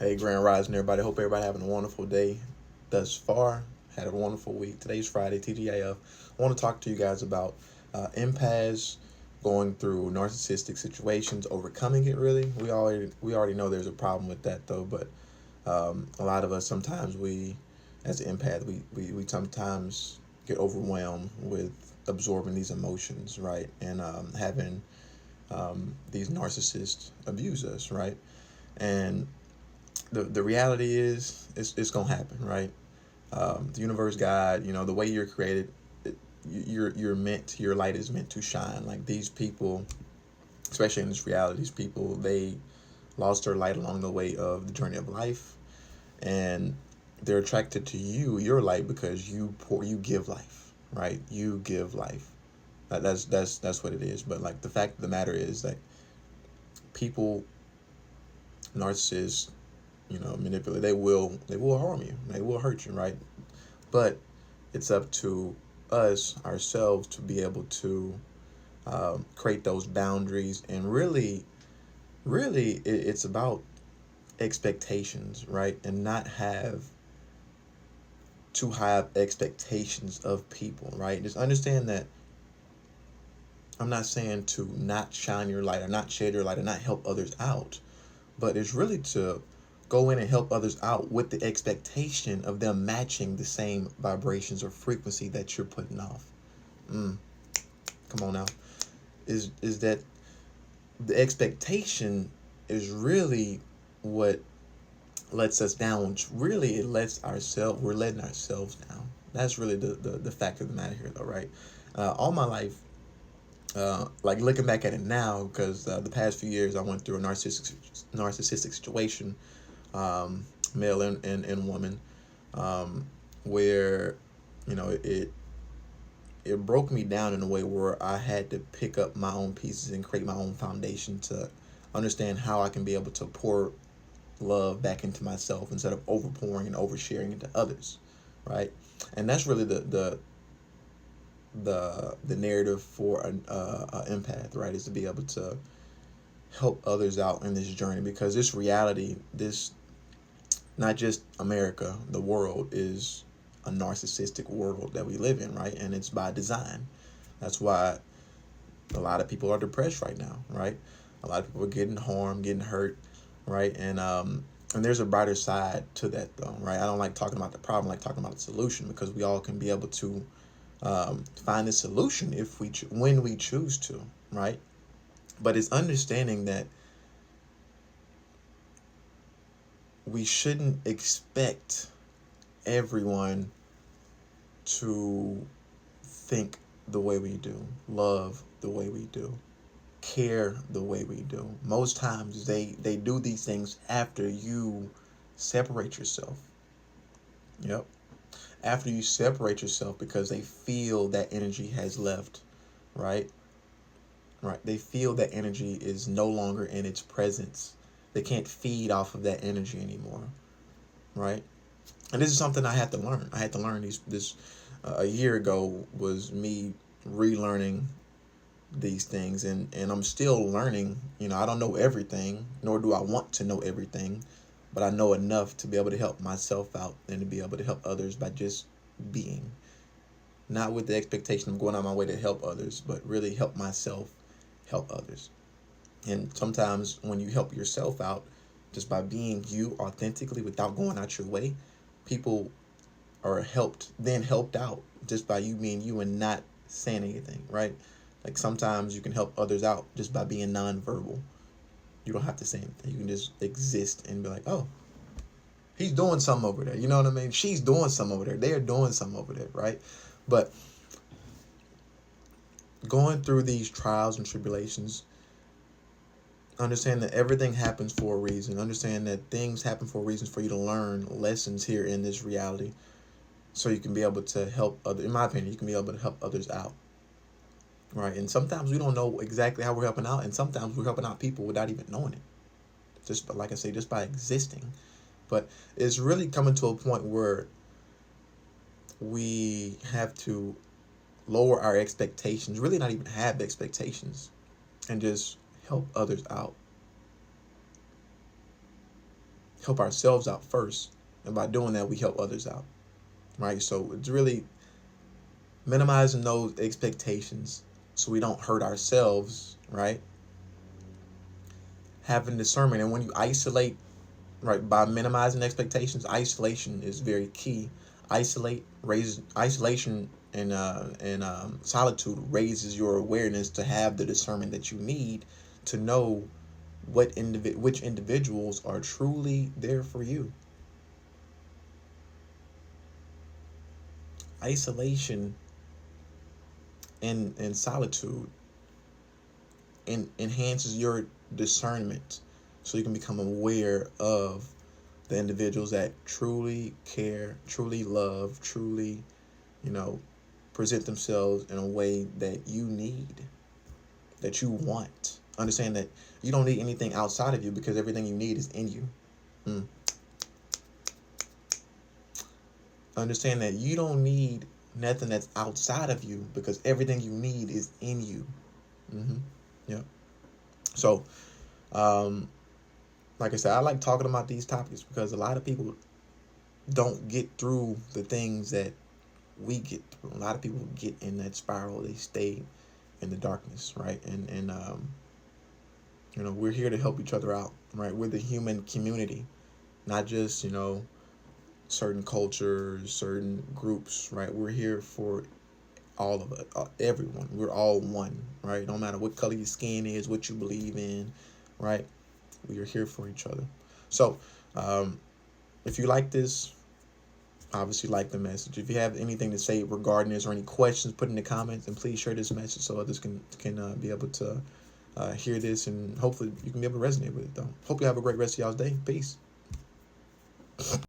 Hey, Grand Rising, everybody. Hope everybody having a wonderful day thus far. Had a wonderful week. Today's Friday, TGIF. I want to talk to you guys about empaths going through narcissistic situations, overcoming it. Really, we already know there's a problem with that though. But a lot of us sometimes as an empath, we sometimes get overwhelmed with absorbing these emotions, right? And having these narcissists abuse us, right? And the reality is it's gonna happen, right? The universe, God, the way you're created, your light is meant to shine. Like these people, especially in this reality, these people they lost their light along the way of the journey of life, and they're attracted to your light, because you give life, right? You give life. That's what it is. But like the fact of the matter is that people, narcissists, manipulate. They will harm you. They will hurt you, right? But it's up to us ourselves to be able to create those boundaries. And really, it's about expectations, right? And not have expectations of people, right? Just understand that I'm not saying to not shine your light or not shed your light or not help others out, but it's really to go in and help others out with the expectation of them matching the same vibrations or frequency that you're putting off. Mm, come on now. Is that the expectation is really what lets us down. Really, we're letting ourselves down. That's really the fact of the matter here, though, right? All my life, like looking back at it now, because the past few years I went through a narcissistic situation, male and woman, where it broke me down in a way where I had to pick up my own pieces and create my own foundation to understand how I can be able to pour love back into myself instead of overpouring and oversharing into others, right? And that's really the narrative for an empath, right? Is to be able to help others out in this journey, because this reality, this not just America, the world is a narcissistic world that we live in, right? And it's by design. That's why a lot of people are depressed right now, right? A lot of people are getting harmed, getting hurt, right? And there's a brighter side to that though, right? I don't like talking about the problem, I like talking about the solution, because we all can be able to find the solution if when we choose to, right? But it's understanding that we shouldn't expect everyone to think the way we do, love the way we do, care the way we do. Most times they do these things after you separate yourself. Yep. After you separate yourself, because they feel that energy has left, right? Right. They feel that energy is no longer in its presence. They can't feed off of that energy anymore, right? And this is something I had to learn. I had to learn this a year ago was me relearning these things, and I'm still learning. I don't know everything, nor do I want to know everything, but I know enough to be able to help myself out and to be able to help others by just being. Not with the expectation of going on my way to help others, but really help myself help others. And sometimes when you help yourself out just by being you authentically without going out your way, people are helped out just by you being you and not saying anything, right? Like sometimes you can help others out just by being nonverbal. You don't have to say anything. You can just exist and be like, oh, he's doing something over there. You know what I mean? She's doing something over there. They are doing something over there, right? But going through these trials and tribulations, understand that everything happens for a reason. Understand that things happen for reasons for you to learn lessons here in this reality, so you can be able to help other. In my opinion, you can be able to help others out, right? And sometimes we don't know exactly how we're helping out, and sometimes we're helping out people without even knowing it. Just like I say, just by existing. But it's really coming to a point where we have to lower our expectations. Really, not even have expectations, and just help others out. help ourselves out first, and by doing that, we help others out, right? So it's really minimizing those expectations so we don't hurt ourselves, right? Having discernment, and when you isolate, right, by minimizing expectations, isolation is very key. Isolation and solitude raises your awareness to have the discernment that you need to know which individuals are truly there for you. Isolation and solitude enhances your discernment so you can become aware of the individuals that truly care, truly love, truly, you know, present themselves in a way that you need, that you want. Understand that you don't need anything outside of you because everything you need is in you. Mm. Understand that you don't need nothing that's outside of you because everything you need is in you. Mm-hmm. Yeah. So, um, like I said, I like talking about these topics because a lot of people don't get through the things that we get through. A lot of people get in that spiral. They stay in the darkness, right? And we're here to help each other out, right? We're the human community, not just certain cultures, certain groups, right? We're here for all of it, everyone. We're all one, right? No matter what color your skin is, what you believe in, right? We are here for each other. So, if you like this, obviously like the message. If you have anything to say regarding this or any questions, put in the comments, and please share this message so others can be able to hear this, and hopefully you can be able to resonate with it. Though, hope you have a great rest of y'all's day. Peace.